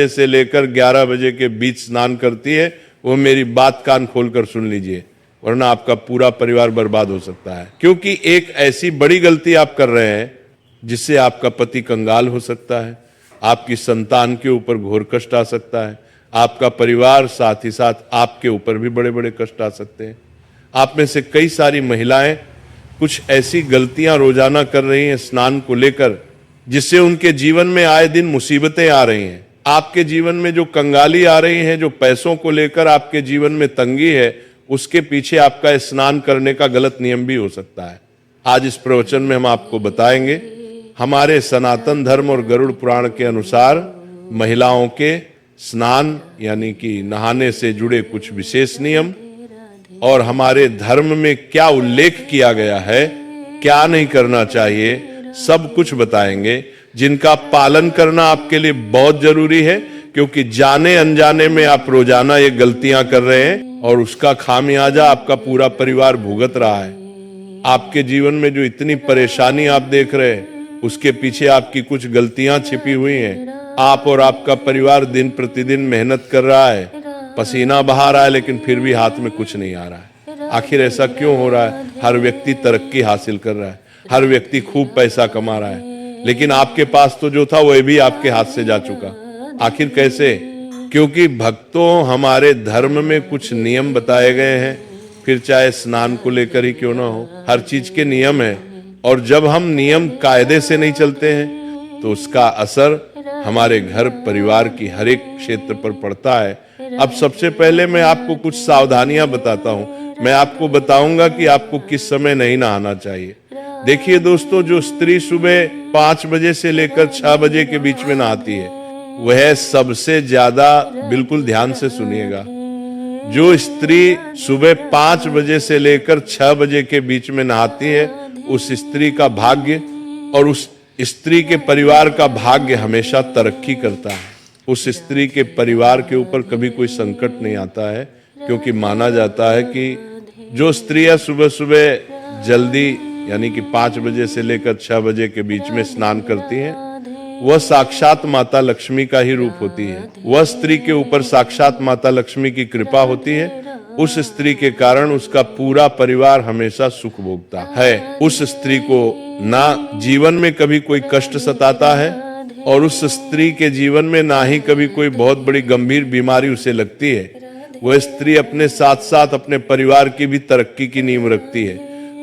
से लेकर 11 बजे के बीच स्नान करती है, वो मेरी बात कान खोलकर सुन लीजिए, वरना आपका पूरा परिवार बर्बाद हो सकता है। क्योंकि एक ऐसी बड़ी गलती आप कर रहे हैं जिससे आपका पति कंगाल हो सकता है, आपकी संतान के ऊपर घोर कष्ट आ सकता है, आपका परिवार, साथ ही साथ आपके ऊपर भी बड़े बड़े कष्ट आ सकते हैं। आप में से कई सारी महिलाएं कुछ ऐसी गलतियां रोजाना कर रही हैं स्नान को लेकर, जिससे उनके जीवन में आए दिन मुसीबतें आ रही हैं। आपके जीवन में जो कंगाली आ रही है, जो पैसों को लेकर आपके जीवन में तंगी है, उसके पीछे आपका स्नान करने का गलत नियम भी हो सकता है। आज इस प्रवचन में हम आपको बताएंगे हमारे सनातन धर्म और गरुड़ पुराण के अनुसार महिलाओं के स्नान यानी कि नहाने से जुड़े कुछ विशेष नियम, और हमारे धर्म में क्या उल्लेख किया गया है, क्या नहीं करना चाहिए, सब कुछ बताएंगे, जिनका पालन करना आपके लिए बहुत जरूरी है। क्योंकि जाने अनजाने में आप रोजाना ये गलतियां कर रहे हैं और उसका खामियाजा आपका पूरा परिवार भुगत रहा है। आपके जीवन में जो इतनी परेशानी आप देख रहे हैं, उसके पीछे आपकी कुछ गलतियां छिपी हुई हैं। आप और आपका परिवार दिन प्रतिदिन मेहनत कर रहा है, पसीना बहा रहा है, लेकिन फिर भी हाथ में कुछ नहीं आ रहा है। आखिर ऐसा क्यों हो रहा है? हर व्यक्ति तरक्की हासिल कर रहा है, हर व्यक्ति खूब पैसा कमा रहा है, लेकिन आपके पास तो जो था वह भी आपके हाथ से जा चुका। आखिर कैसे? क्योंकि भक्तों, हमारे धर्म में कुछ नियम बताए गए हैं, फिर चाहे स्नान को लेकर ही क्यों ना हो, हर चीज के नियम है। और जब हम नियम कायदे से नहीं चलते हैं तो उसका असर हमारे घर परिवार की हर एक क्षेत्र पर पड़ता है। अब सबसे पहले मैं आपको कुछ सावधानियां बताता हूं। मैं आपको बताऊंगा कि आपको किस समय नहीं नहाना चाहिए। देखिए दोस्तों, जो स्त्री सुबह 5 बजे से लेकर 6 बजे के बीच में नहाती है, वह सबसे ज्यादा, बिल्कुल ध्यान से सुनिएगा, जो स्त्री सुबह 5 बजे से लेकर 6 बजे के बीच में नहाती है, उस स्त्री का भाग्य और उस स्त्री के परिवार का भाग्य हमेशा तरक्की करता है। उस स्त्री के परिवार के ऊपर कभी कोई संकट नहीं आता है, क्योंकि माना जाता है कि जो स्त्रियां सुबह सुबह जल्दी यानी कि 5 बजे से लेकर 6 बजे के बीच में स्नान करती हैं, वह साक्षात माता लक्ष्मी का ही रूप होती है। वह स्त्री के ऊपर साक्षात माता लक्ष्मी की कृपा होती है। उस स्त्री के कारण उसका पूरा परिवार हमेशा सुख भोगता है। उस स्त्री को ना जीवन में कभी कोई कष्ट सताता है, और उस स्त्री के जीवन में ना ही कभी कोई बहुत बड़ी गंभीर बीमारी उसे लगती है। वह स्त्री अपने साथ साथ अपने परिवार की भी तरक्की की नींव रखती है।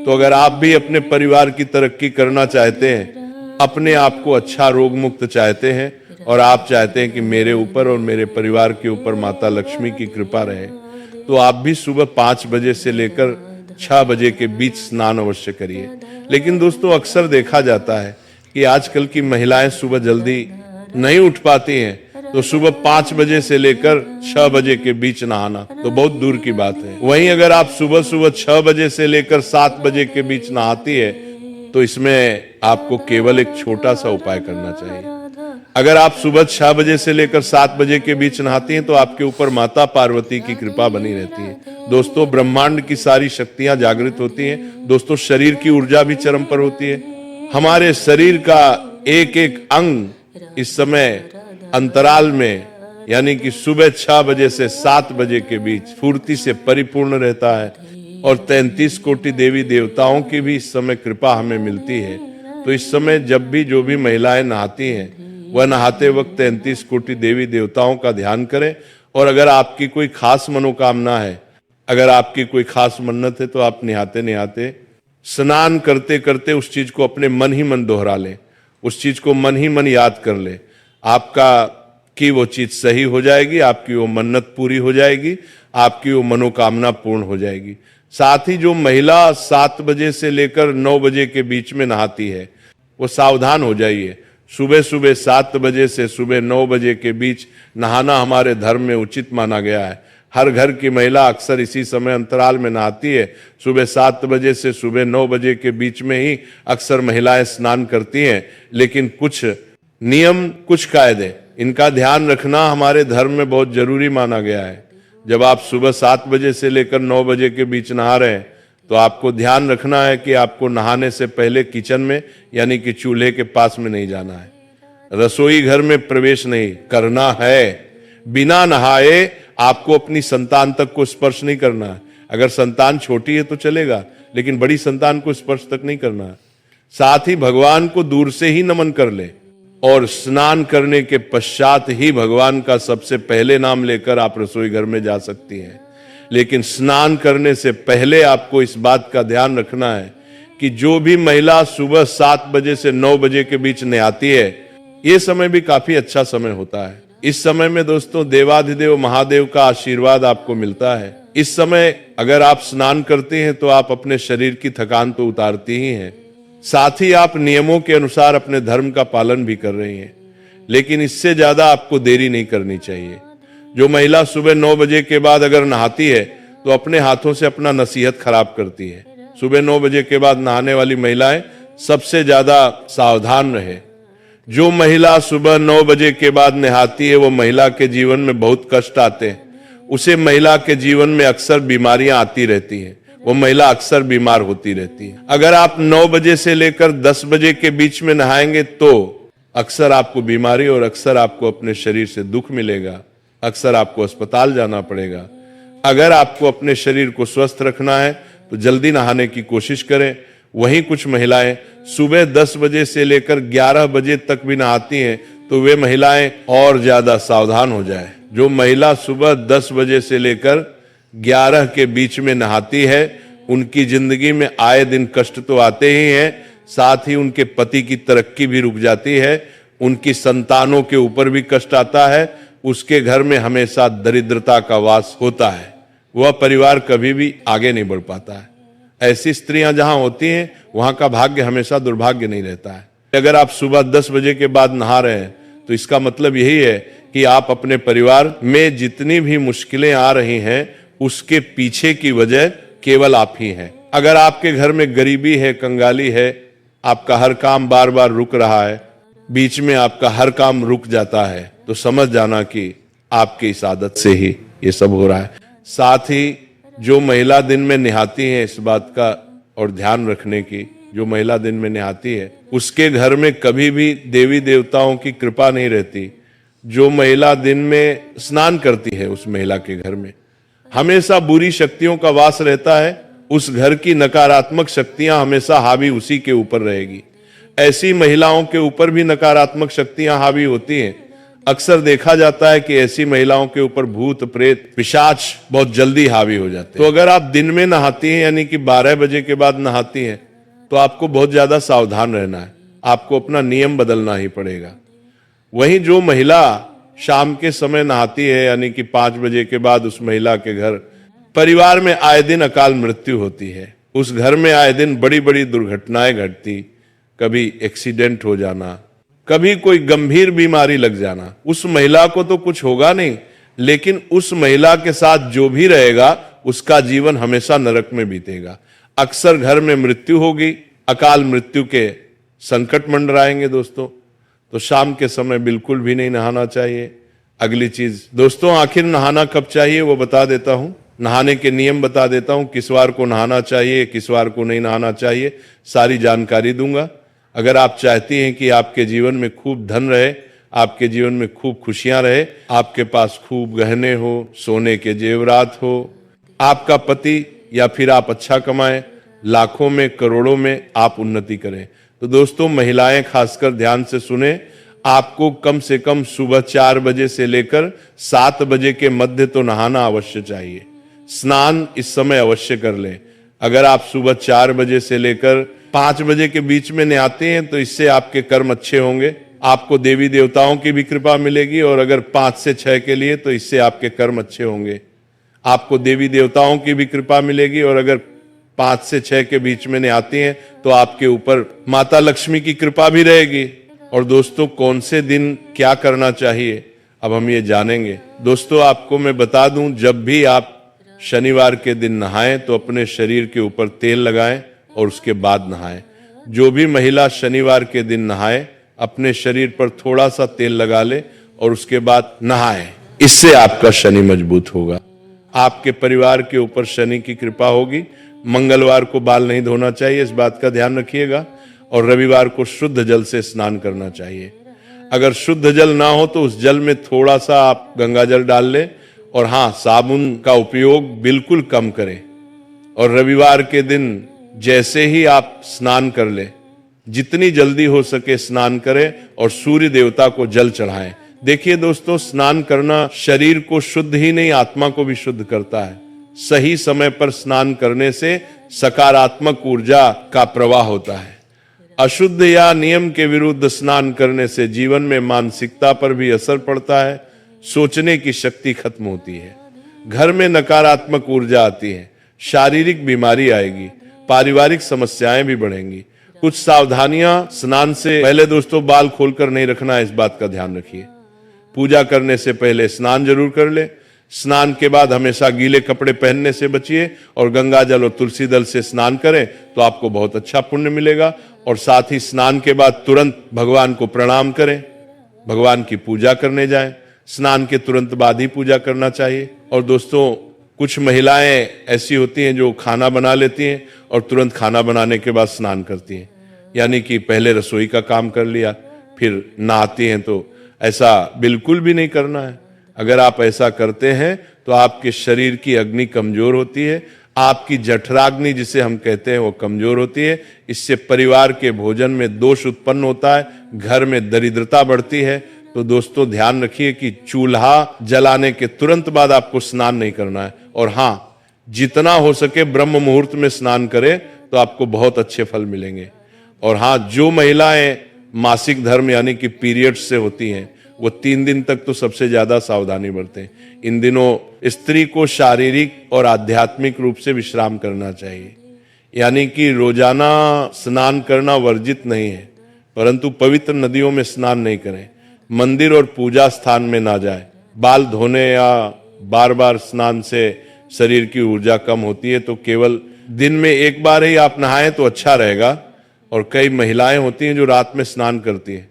तो अगर आप भी अपने परिवार की तरक्की करना चाहते हैं, अपने आप को अच्छा रोग मुक्त चाहते हैं, और आप चाहते हैं कि मेरे ऊपर और मेरे परिवार के ऊपर माता लक्ष्मी की कृपा रहे, तो आप भी सुबह 5 बजे से लेकर 6 बजे के बीच स्नान अवश्य करिए। लेकिन दोस्तों, अक्सर देखा जाता है कि आजकल की महिलाएं सुबह जल्दी नहीं उठ पाती हैं, तो सुबह 5 बजे से लेकर 6 बजे के बीच नहाना तो बहुत दूर की बात है। वहीं अगर आप सुबह सुबह 6 बजे से लेकर 7 बजे के बीच नहाती है, तो इसमें आपको केवल एक छोटा सा उपाय करना चाहिए। अगर आप सुबह 6 बजे से लेकर 7 बजे के बीच नहाती हैं, तो आपके ऊपर माता पार्वती की कृपा बनी रहती है। दोस्तों, ब्रह्मांड की सारी शक्तियां जागृत होती हैं। दोस्तों, शरीर की ऊर्जा भी चरम पर होती है। हमारे शरीर का एक एक अंग इस समय अंतराल में यानी कि सुबह 6 बजे से 7 बजे के बीच फूर्ति से परिपूर्ण रहता है, और 33 कोटि देवी देवताओं की भी इस समय कृपा हमें मिलती है। तो इस समय जब भी जो भी महिलाएं नहाती हैं, वह नहाते वक्त 33 कोटि देवी देवताओं का ध्यान करें। और अगर आपकी कोई खास मनोकामना है, अगर आपकी कोई खास मन्नत है, तो आप नहाते नहाते, स्नान करते करते उस चीज को अपने मन ही मन दोहरा लें, उस चीज को मन ही मन याद कर ले। आपका कि वो चीज सही हो जाएगी, आपकी वो मन्नत पूरी हो जाएगी, आपकी वो मनोकामना पूर्ण हो जाएगी। साथ ही जो महिला 7 बजे से लेकर 9 बजे के बीच में नहाती है, वो सावधान हो जाइए। सुबह सुबह 7 बजे से सुबह 9 बजे के बीच नहाना हमारे धर्म में उचित माना गया है। हर घर की महिला अक्सर इसी समय अंतराल में नहाती है। सुबह 7 बजे से सुबह 9 बजे के बीच में ही अक्सर महिलाएं स्नान करती हैं। लेकिन कुछ नियम, कुछ कायदे, इनका ध्यान रखना हमारे धर्म में बहुत जरूरी माना गया है। जब आप सुबह 7 बजे से लेकर 9 बजे के बीच नहा रहे हैं, तो आपको ध्यान रखना है कि आपको नहाने से पहले किचन में यानी कि चूल्हे के पास में नहीं जाना है। रसोई घर में प्रवेश नहीं करना है। बिना नहाए आपको अपनी संतान तक को स्पर्श नहीं करना है। अगर संतान छोटी है तो चलेगा, लेकिन बड़ी संतान को स्पर्श तक नहीं करना है। साथ ही भगवान को दूर से ही नमन कर ले और स्नान करने के पश्चात ही भगवान का सबसे पहले नाम लेकर आप रसोई घर में जा सकती हैं। लेकिन स्नान करने से पहले आपको इस बात का ध्यान रखना है कि जो भी महिला सुबह 7 बजे से 9 बजे के बीच नहाती है, ये समय भी काफी अच्छा समय होता है। इस समय में दोस्तों देवाधिदेव महादेव का आशीर्वाद आपको मिलता है। इस समय अगर आप स्नान करते हैं तो आप अपने शरीर की थकान तो उतारती ही हैं, साथ ही आप नियमों के अनुसार अपने धर्म का पालन भी कर रही हैं। लेकिन इससे ज्यादा आपको देरी नहीं करनी चाहिए। जो महिला सुबह 9 बजे के बाद अगर नहाती है तो अपने हाथों से अपना नसीहत खराब करती है। सुबह 9 बजे के बाद नहाने वाली महिलाएं सबसे ज्यादा सावधान रहे। जो महिला सुबह 9 बजे के बाद नहाती है वो महिला के जीवन में बहुत कष्ट आते हैं। उसे महिला के जीवन में अक्सर बीमारियां आती रहती हैं, वो महिला अक्सर बीमार होती रहती है। अगर आप 9 बजे से लेकर 10 बजे के बीच में नहाएंगे तो अक्सर आपको बीमारी और अक्सर आपको अपने शरीर से दुख मिलेगा, अक्सर आपको अस्पताल जाना पड़ेगा। अगर आपको अपने शरीर को स्वस्थ रखना है तो जल्दी नहाने की कोशिश करें। वहीं कुछ महिलाएं सुबह 10 बजे से लेकर 11 बजे तक भी नहाती हैं, तो वे महिलाएं और ज्यादा सावधान हो जाए। जो महिला सुबह 10 बजे से लेकर 11 के बीच में नहाती है, उनकी जिंदगी में आए दिन कष्ट तो आते ही हैं, साथ ही उनके पति की तरक्की भी रुक जाती है, उनकी संतानों के ऊपर भी कष्ट आता है, उसके घर में हमेशा दरिद्रता का वास होता है, वह परिवार कभी भी आगे नहीं बढ़ पाता है। ऐसी स्त्रियां जहां होती हैं वहां का भाग्य हमेशा दुर्भाग्य नहीं रहता है। अगर आप सुबह 10 बजे के बाद नहा रहे हैं तो इसका मतलब यही है कि आप अपने परिवार में जितनी भी मुश्किलें आ रही हैं उसके पीछे की वजह केवल आप ही हैं। अगर आपके घर में गरीबी है, कंगाली है, आपका हर काम बार बार रुक रहा है, बीच में आपका हर काम रुक जाता है, तो समझ जाना कि आपकी इस आदत से ही ये सब हो रहा है। साथ ही जो महिला दिन में नहाती है, इस बात का और ध्यान रखने की, जो महिला दिन में नहाती है उसके घर में कभी भी देवी देवताओं की कृपा नहीं रहती। जो महिला दिन में स्नान करती है उस महिला के घर में हमेशा बुरी शक्तियों का वास रहता है। उस घर की नकारात्मक शक्तियां हमेशा हावी उसी के ऊपर रहेगी। ऐसी महिलाओं के ऊपर भी नकारात्मक शक्तियां हावी होती हैं। अक्सर देखा जाता है कि ऐसी महिलाओं के ऊपर भूत प्रेत पिशाच बहुत जल्दी हावी हो जाते हैं। तो अगर आप दिन में नहाती हैं यानी कि 12 बजे के बाद नहाती हैं तो आपको बहुत ज्यादा सावधान रहना है, आपको अपना नियम बदलना ही पड़ेगा। वहीं जो महिला शाम के समय नहाती है यानी कि 5 बजे के बाद, उस महिला के घर परिवार में आए दिन अकाल मृत्यु होती है। उस घर में आए दिन बड़ी बड़ी दुर्घटनाएं घटती, कभी एक्सीडेंट हो जाना, कभी कोई गंभीर बीमारी लग जाना। उस महिला को तो कुछ होगा नहीं, लेकिन उस महिला के साथ जो भी रहेगा उसका जीवन हमेशा नरक में बीतेगा। अक्सर घर में मृत्यु होगी, अकाल मृत्यु के संकट मंडराएंगे दोस्तों। तो शाम के समय बिल्कुल भी नहीं नहाना चाहिए। अगली चीज दोस्तों, आखिर नहाना कब चाहिए वो बता देता हूं, नहाने के नियम बता देता हूं, किस वार को नहाना चाहिए, किस वार को नहीं नहाना चाहिए, सारी जानकारी दूंगा। अगर आप चाहती हैं कि आपके जीवन में खूब धन रहे, आपके जीवन में खूब खुशियां रहे, आपके पास खूब गहने हो, सोने के जेवरात हो, आपका पति या फिर आप अच्छा कमाएं, लाखों में करोड़ों में आप उन्नति करें, तो दोस्तों महिलाएं खासकर ध्यान से सुने, आपको कम से कम सुबह 4 बजे से लेकर 7 बजे के मध्य तो नहाना अवश्य चाहिए। स्नान इस समय अवश्य कर लें। अगर आप सुबह 4 बजे से लेकर 5 बजे के बीच में नहाते हैं तो इससे आपके कर्म अच्छे होंगे, आपको देवी देवताओं की भी कृपा मिलेगी। और अगर 5 से 6 के लिए तो इससे आपके कर्म अच्छे होंगे, आपको देवी देवताओं की भी कृपा मिलेगी। और अगर 5 से 6 के बीच में नहाती हैं तो आपके ऊपर माता लक्ष्मी की कृपा भी रहेगी। और दोस्तों कौन से दिन क्या करना चाहिए अब हम ये जानेंगे। दोस्तों आपको मैं बता दूं, जब भी आप शनिवार के दिन नहाएं तो अपने शरीर के ऊपर तेल लगाएं और उसके बाद नहाएं। जो भी महिला शनिवार के दिन नहाए अपने शरीर पर थोड़ा सा तेल लगा ले और उसके बाद नहाए, इससे आपका शनि मजबूत होगा, आपके परिवार के ऊपर शनि की कृपा होगी। मंगलवार को बाल नहीं धोना चाहिए, इस बात का ध्यान रखिएगा। और रविवार को शुद्ध जल से स्नान करना चाहिए। अगर शुद्ध जल ना हो तो उस जल में थोड़ा सा आप गंगा जल डाल लें, और हाँ, साबुन का उपयोग बिल्कुल कम करें। और रविवार के दिन जैसे ही आप स्नान कर ले, जितनी जल्दी हो सके स्नान करें और सूर्य देवता को जल चढ़ाएं। देखिए दोस्तों, स्नान करना शरीर को शुद्ध ही नहीं, आत्मा को भी शुद्ध करता है। सही समय पर स्नान करने से सकारात्मक ऊर्जा का प्रवाह होता है। अशुद्ध या नियम के विरुद्ध स्नान करने से जीवन में मानसिकता पर भी असर पड़ता है, सोचने की शक्ति खत्म होती है, घर में नकारात्मक ऊर्जा आती है, शारीरिक बीमारी आएगी, पारिवारिक समस्याएं भी बढ़ेंगी। कुछ सावधानियां स्नान से पहले दोस्तों, बाल खोलकर नहीं रखना है, इस बात का ध्यान रखिए। पूजा करने से पहले स्नान जरूर कर ले। स्नान के बाद हमेशा गीले कपड़े पहनने से बचिए और गंगा जल और तुलसी दल से स्नान करें तो आपको बहुत अच्छा पुण्य मिलेगा। और साथ ही स्नान के बाद तुरंत भगवान को प्रणाम करें, भगवान की पूजा करने जाएं। स्नान के तुरंत बाद ही पूजा करना चाहिए। और दोस्तों, कुछ महिलाएं ऐसी होती हैं जो खाना बना लेती हैं और तुरंत खाना बनाने के बाद स्नान करती हैं, यानी कि पहले रसोई का काम कर लिया फिर नहाती हैं। तो ऐसा बिल्कुल भी नहीं करना है। अगर आप ऐसा करते हैं तो आपके शरीर की अग्नि कमजोर होती है, आपकी जठराग्नि जिसे हम कहते हैं वो कमजोर होती है। इससे परिवार के भोजन में दोष उत्पन्न होता है, घर में दरिद्रता बढ़ती है। तो दोस्तों, ध्यान रखिए कि चूल्हा जलाने के तुरंत बाद आपको स्नान नहीं करना है। और हाँ, जितना हो सके ब्रह्म मुहूर्त में स्नान करें तो आपको बहुत अच्छे फल मिलेंगे। और हाँ, जो महिलाएं मासिक धर्म यानी कि पीरियड्स से होती हैं, वो 3 दिन तक तो सबसे ज्यादा सावधानी बरतें। इन दिनों स्त्री को शारीरिक और आध्यात्मिक रूप से विश्राम करना चाहिए, यानी कि रोजाना स्नान करना वर्जित नहीं है, परंतु पवित्र नदियों में स्नान नहीं करें, मंदिर और पूजा स्थान में ना जाए। बाल धोने या बार बार स्नान से शरीर की ऊर्जा कम होती है, तो केवल दिन में एक बार ही आप नहाएं तो अच्छा रहेगा। और कई महिलाएं होती हैं जो रात में स्नान करती हैं,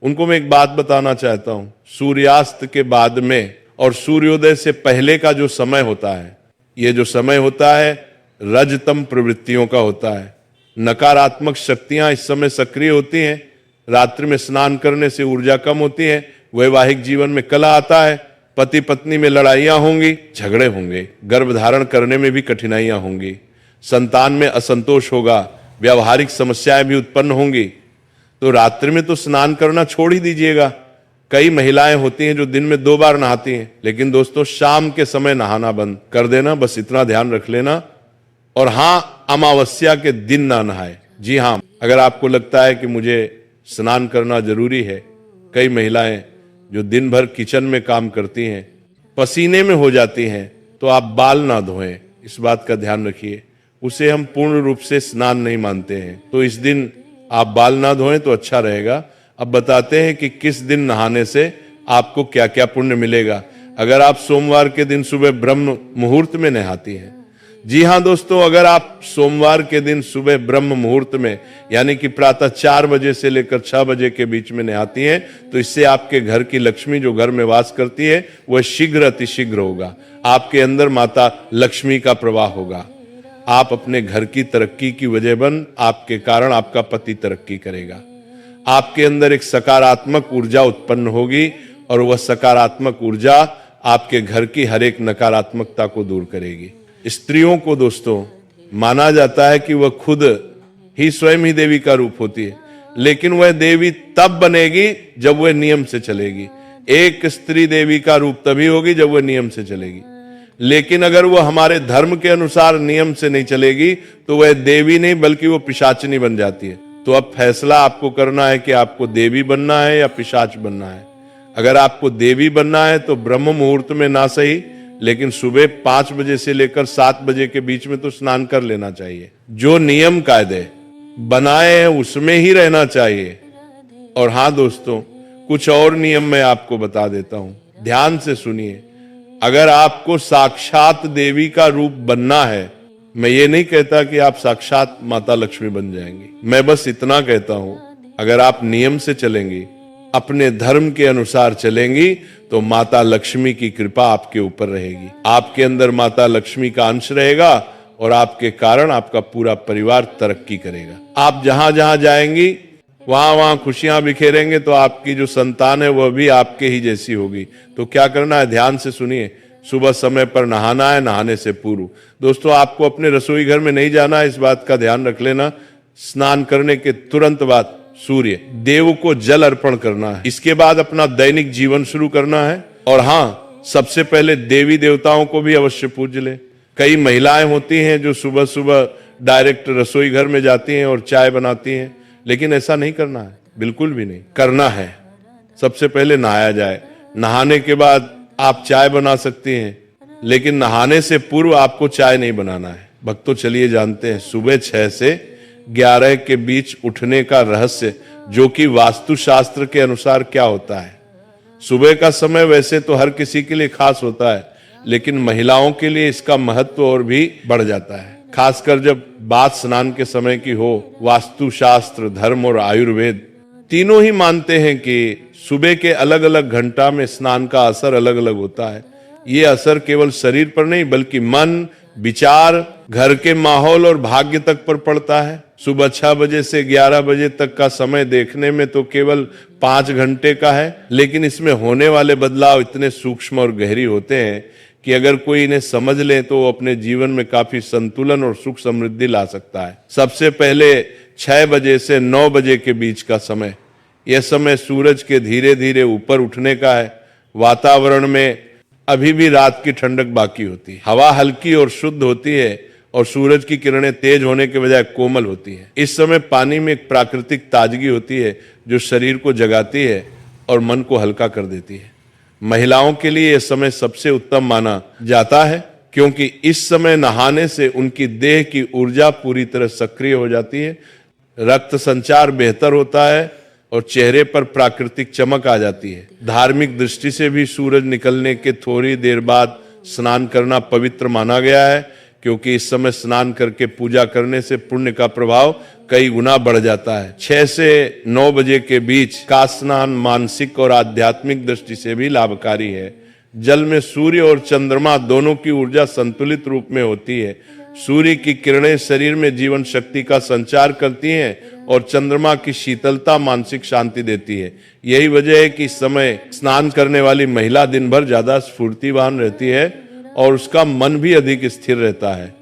उनको मैं एक बात बताना चाहता हूं। सूर्यास्त के बाद में और सूर्योदय से पहले का जो समय होता है, ये जो समय होता है रजतम प्रवृत्तियों का होता है। नकारात्मक शक्तियां इस समय सक्रिय होती हैं। रात्रि में स्नान करने से ऊर्जा कम होती है, वैवाहिक जीवन में कलह आता है, पति पत्नी में लड़ाइयां होंगी, झगड़े होंगे, गर्भ धारण करने में भी कठिनाइयां होंगी, संतान में असंतोष होगा, व्यावहारिक समस्याएं भी उत्पन्न होंगी। तो रात्रि में तो स्नान करना छोड़ ही दीजिएगा। कई महिलाएं होती हैं जो दिन में 2 बार नहाती हैं, लेकिन दोस्तों शाम के समय नहाना बंद कर देना, बस इतना ध्यान रख लेना। और हाँ, अमावस्या के दिन ना नहाए। जी हाँ, अगर आपको लगता है कि मुझे स्नान करना जरूरी है, कई महिलाएं जो दिन भर किचन में काम करती हैं, पसीने में हो जाती हैं, तो आप बाल ना धोएं, इस बात का ध्यान रखिए। उसे हम पूर्ण रूप से स्नान नहीं मानते हैं, तो इस दिन आप बाल ना धोएं तो अच्छा रहेगा। अब बताते हैं कि किस दिन नहाने से आपको क्या क्या पुण्य मिलेगा। अगर आप सोमवार के दिन सुबह ब्रह्म मुहूर्त में नहाती हैं, जी हाँ दोस्तों, अगर आप सोमवार के दिन सुबह ब्रह्म मुहूर्त में यानी कि प्रातः 4 बजे से लेकर 6 बजे के बीच में नहाती हैं, तो इससे आपके घर की लक्ष्मी जो घर में वास करती है वह शीघ्र अतिशीघ्र होगा। आपके अंदर माता लक्ष्मी का प्रवाह होगा। आप अपने घर की तरक्की की वजह बन, आपके कारण आपका पति तरक्की करेगा। आपके अंदर एक सकारात्मक ऊर्जा उत्पन्न होगी और वह सकारात्मक ऊर्जा आपके घर की हर एक नकारात्मकता को दूर करेगी। स्त्रियों को दोस्तों माना जाता है कि वह खुद ही स्वयं ही देवी का रूप होती है, लेकिन वह देवी तब बनेगी जब वह नियम से चलेगी। एक स्त्री देवी का रूप तभी होगी जब वह नियम से चलेगी, लेकिन अगर वह हमारे धर्म के अनुसार नियम से नहीं चलेगी तो वह देवी नहीं बल्कि वो पिशाचनी बन जाती है। तो अब फैसला आपको करना है कि आपको देवी बनना है या पिशाच बनना है। अगर आपको देवी बनना है तो ब्रह्म मुहूर्त में ना सही, लेकिन सुबह 5 बजे से लेकर 7 बजे के बीच में तो स्नान कर लेना चाहिए। जो नियम कायदे बनाए हैं उसमें ही रहना चाहिए। और हाँ दोस्तों, कुछ और नियम मैं आपको बता देता हूं, ध्यान से सुनिए। अगर आपको साक्षात देवी का रूप बनना है, मैं ये नहीं कहता कि आप साक्षात माता लक्ष्मी बन जाएंगी, मैं बस इतना कहता हूं, अगर आप नियम से चलेंगी, अपने धर्म के अनुसार चलेंगी, तो माता लक्ष्मी की कृपा आपके ऊपर रहेगी। आपके अंदर माता लक्ष्मी का अंश रहेगा और आपके कारण आपका पूरा परिवार तरक्की करेगा। आप जहां जहां जाएंगी वहां वहां खुशियां बिखेरेंगे तो आपकी जो संतान है वह भी आपके ही जैसी होगी। तो क्या करना है, ध्यान से सुनिए। सुबह समय पर नहाना है, नहाने से पूर्व। दोस्तों, आपको अपने रसोई घर में नहीं जाना है, इस बात का ध्यान रख लेना। स्नान करने के तुरंत बाद सूर्य देव को जल अर्पण करना है। इसके बाद अपना दैनिक जीवन शुरू करना है। और हाँ, सबसे पहले देवी देवताओं को भी अवश्य पूज ले। कई महिलाएं होती हैं जो सुबह सुबह डायरेक्ट रसोई घर में जाती हैं और चाय बनाती हैं, लेकिन ऐसा नहीं करना है, बिल्कुल भी नहीं करना है। सबसे पहले नहाया जाए, नहाने के बाद आप चाय बना सकती हैं, लेकिन नहाने से पूर्व आपको चाय नहीं बनाना है। भक्तों, चलिए जानते हैं सुबह 6 से 11 के बीच उठने का रहस्य, जो कि वास्तुशास्त्र के अनुसार क्या होता है। सुबह का समय वैसे तो हर किसी के लिए खास होता है, लेकिन महिलाओं के लिए इसका महत्व और भी बढ़ जाता है, खासकर जब बात स्नान के समय की हो। वास्तुशास्त्र, धर्म और आयुर्वेद तीनों ही मानते हैं कि सुबह के अलग अलग घंटा में स्नान का असर अलग अलग होता है। ये असर केवल शरीर पर नहीं बल्कि मन, विचार, घर के माहौल और भाग्य तक पर पड़ता है। सुबह 6 बजे से 11 बजे तक का समय देखने में तो केवल 5 घंटे का है, लेकिन इसमें होने वाले बदलाव इतने सूक्ष्म और गहरी होते हैं कि अगर कोई इन्हें समझ ले तो वो अपने जीवन में काफी संतुलन और सुख समृद्धि ला सकता है। सबसे पहले 6 बजे से 9 बजे के बीच का समय, यह समय सूरज के धीरे धीरे ऊपर उठने का है। वातावरण में अभी भी रात की ठंडक बाकी होती है, हवा हल्की और शुद्ध होती है और सूरज की किरणें तेज होने के बजाय कोमल होती है। इस समय पानी में एक प्राकृतिक ताजगी होती है जो शरीर को जगाती है और मन को हल्का कर देती है। महिलाओं के लिए यह समय सबसे उत्तम माना जाता है, क्योंकि इस समय नहाने से उनकी देह की ऊर्जा पूरी तरह सक्रिय हो जाती है, रक्त संचार बेहतर होता है और चेहरे पर प्राकृतिक चमक आ जाती है। धार्मिक दृष्टि से भी सूरज निकलने के थोड़ी देर बाद स्नान करना पवित्र माना गया है, क्योंकि इस समय स्नान करके पूजा करने से पुण्य का प्रभाव कई गुना बढ़ जाता है। 6 से 9 बजे के बीच का स्नान मानसिक और आध्यात्मिक दृष्टि से भी लाभकारी है। जल में सूर्य और चंद्रमा दोनों की ऊर्जा संतुलित रूप में होती है। सूर्य की किरणें शरीर में जीवन शक्ति का संचार करती हैं और चंद्रमा की शीतलता मानसिक शांति देती है। यही वजह है कि इस समय स्नान करने वाली महिला दिन भर ज्यादा स्फूर्तिवान रहती है और उसका मन भी अधिक स्थिर रहता है।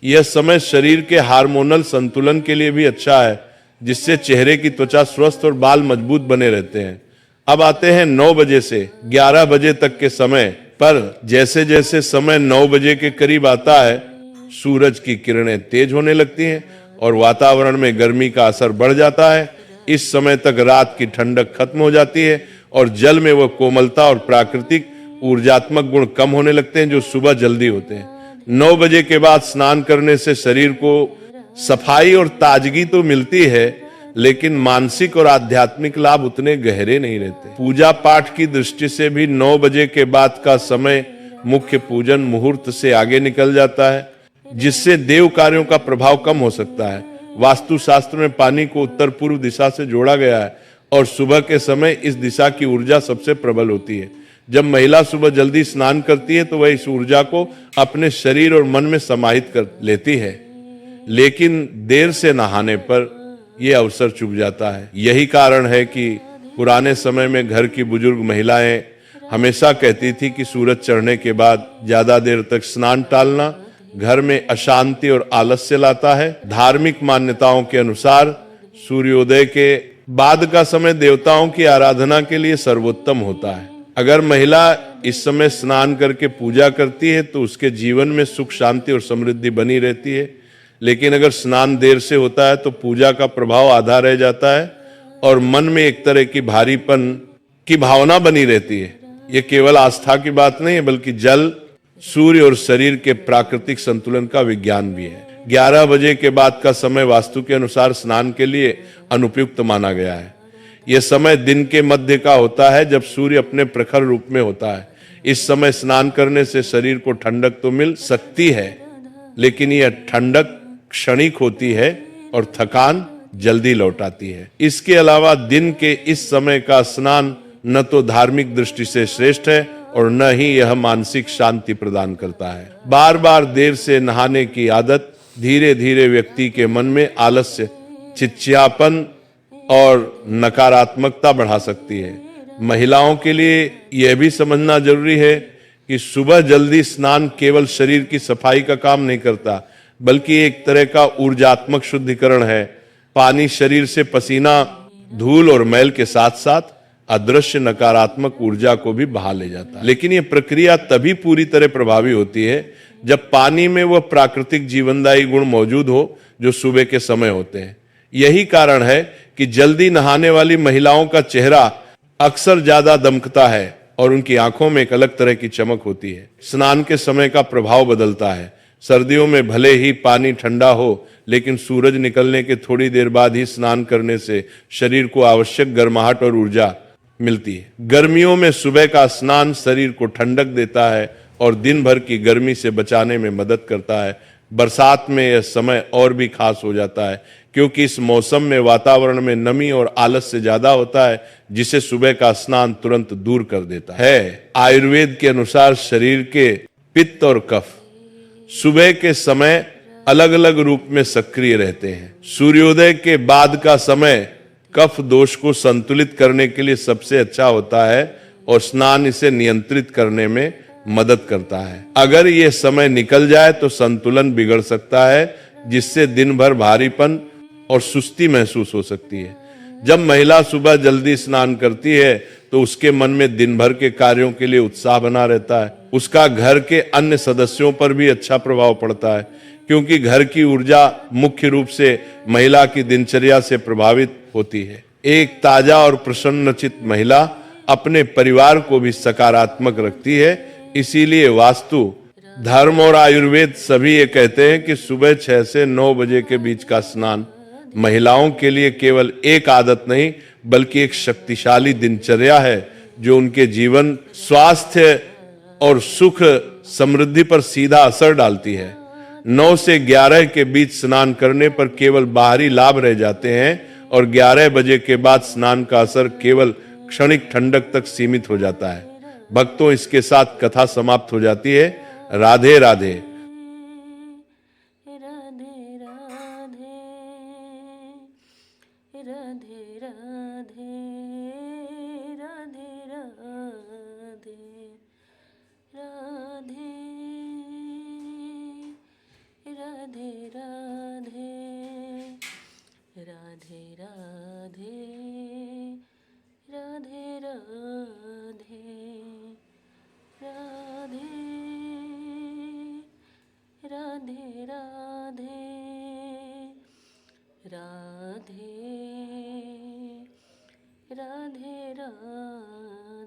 यह समय शरीर के हार्मोनल संतुलन के लिए भी अच्छा है, जिससे चेहरे की त्वचा स्वस्थ और बाल मजबूत बने रहते हैं। अब आते हैं 9 बजे से 11 बजे तक के समय पर। जैसे जैसे समय 9 बजे के करीब आता है, सूरज की किरणें तेज होने लगती हैं और वातावरण में गर्मी का असर बढ़ जाता है। इस समय तक रात की ठंडक खत्म हो जाती है और जल में वह कोमलता और प्राकृतिक ऊर्जात्मक गुण कम होने लगते हैं जो सुबह जल्दी होते हैं। 9 बजे के बाद स्नान करने से शरीर को सफाई और ताजगी तो मिलती है, लेकिन मानसिक और आध्यात्मिक लाभ उतने गहरे नहीं रहते। पूजा पाठ की दृष्टि से भी 9 बजे के बाद का समय मुख्य पूजन मुहूर्त से आगे निकल जाता है, जिससे देव कार्यों का प्रभाव कम हो सकता है। वास्तुशास्त्र में पानी को उत्तर पूर्व दिशा से जोड़ा गया है और सुबह के समय इस दिशा की ऊर्जा सबसे प्रबल होती है। जब महिला सुबह जल्दी स्नान करती है तो वह इस ऊर्जा को अपने शरीर और मन में समाहित कर लेती है, लेकिन देर से नहाने पर यह अवसर चूक जाता है। यही कारण है कि पुराने समय में घर की बुजुर्ग महिलाएं हमेशा कहती थी कि सूरज चढ़ने के बाद ज्यादा देर तक स्नान टालना घर में अशांति और आलस्य लाता है। धार्मिक मान्यताओं के अनुसार सूर्योदय के बाद का समय देवताओं की आराधना के लिए सर्वोत्तम होता है। अगर महिला इस समय स्नान करके पूजा करती है तो उसके जीवन में सुख, शांति और समृद्धि बनी रहती है, लेकिन अगर स्नान देर से होता है तो पूजा का प्रभाव आधा रह जाता है और मन में एक तरह की भारीपन की भावना बनी रहती है। ये केवल आस्था की बात नहीं है, बल्कि जल, सूर्य और शरीर के प्राकृतिक संतुलन का विज्ञान भी है। 11 बजे के बाद का समय वास्तु के अनुसार स्नान के लिए अनुपयुक्त माना गया है। यह समय दिन के मध्य का होता है, जब सूर्य अपने प्रखर रूप में होता है। इस समय स्नान करने से शरीर को ठंडक तो मिल सकती है, लेकिन यह ठंडक क्षणिक होती है और थकान जल्दी लौट आती है। इसके अलावा दिन के इस समय का स्नान न तो धार्मिक दृष्टि से श्रेष्ठ है और न ही यह मानसिक शांति प्रदान करता है। बार बार देर से नहाने की आदत धीरे धीरे व्यक्ति के मन में आलस्य, चिड़चिड़ापन और नकारात्मकता बढ़ा सकती है। महिलाओं के लिए यह भी समझना जरूरी है कि सुबह जल्दी स्नान केवल शरीर की सफाई का काम नहीं करता, बल्कि एक तरह का ऊर्जात्मक शुद्धिकरण है। पानी शरीर से पसीना, धूल और मैल के साथ साथ अदृश्य नकारात्मक ऊर्जा को भी बहा ले जाता है। लेकिन यह प्रक्रिया तभी पूरी तरह प्रभावी होती है जब पानी में वह प्राकृतिक जीवनदायी गुण मौजूद हो जो सुबह के समय होते हैं। यही कारण है कि जल्दी नहाने वाली महिलाओं का चेहरा अक्सर ज्यादा दमकता है और उनकी आंखों में एक अलग तरह की चमक होती है। स्नान के समय का प्रभाव बदलता है। सर्दियों में भले ही पानी ठंडा हो, लेकिन सूरज निकलने के थोड़ी देर बाद ही स्नान करने से शरीर को आवश्यक गर्माहट और ऊर्जा मिलती है। गर्मियों में सुबह का स्नान शरीर को ठंडक देता है और दिन भर की गर्मी से बचाने में मदद करता है। बरसात में यह समय और भी खास हो जाता है क्योंकि इस मौसम में वातावरण में नमी और आलस से ज्यादा होता है, जिसे सुबह का स्नान तुरंत दूर कर देता है। आयुर्वेद के अनुसार शरीर के पित्त और कफ सुबह के समय अलग अलग रूप में सक्रिय रहते हैं। सूर्योदय के बाद का समय कफ दोष को संतुलित करने के लिए सबसे अच्छा होता है और स्नान इसे नियंत्रित करने में मदद करता है। अगर यह समय निकल जाए तो संतुलन बिगड़ सकता है, जिससे दिन भर भारीपन और सुस्ती महसूस हो सकती है। जब महिला सुबह जल्दी स्नान करती है तो उसके मन में दिन भर के कार्यों के लिए उत्साह बना रहता है। उसका घर के अन्य सदस्यों पर भी अच्छा प्रभाव पड़ता है, क्योंकि घर की ऊर्जा मुख्य रूप से महिला की दिनचर्या से प्रभावित होती है। एक ताजा और प्रसन्नचित महिला अपने परिवार को भी सकारात्मक रखती है। इसीलिए वास्तु, धर्म और आयुर्वेद सभी ये कहते हैं कि सुबह 6 से 9 बजे के बीच का स्नान महिलाओं के लिए केवल एक आदत नहीं, बल्कि एक शक्तिशाली दिनचर्या है जो उनके जीवन, स्वास्थ्य और सुख समृद्धि पर सीधा असर डालती है। 9 से 11 के बीच स्नान करने पर केवल बाहरी लाभ रह जाते हैं और 11 बजे के बाद स्नान का असर केवल क्षणिक ठंडक तक सीमित हो जाता है। भक्तों, इसके साथ कथा समाप्त हो जाती है। राधे राधे। राधे राधे, राधे राधे, राधे राधे, राधे राधे, राधे राधे, राधे राधे, राधे राधे, राधे राधे, राधे राधे, राधे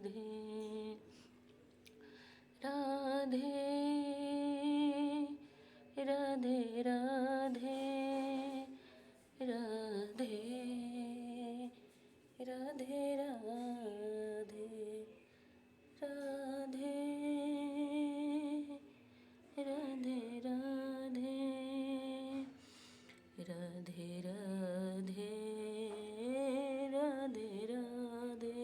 राधे, राधे राधे, राधे राधे, राधे राधे, राधे राधे, राधे राधे, राधे राधे,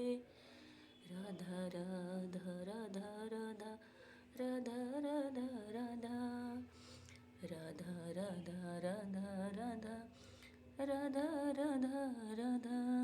राधा राधा, राधा राधा, राधा राधा, राधा राधा, राधा राधा, राधा राधा, राधा राधा, राधा।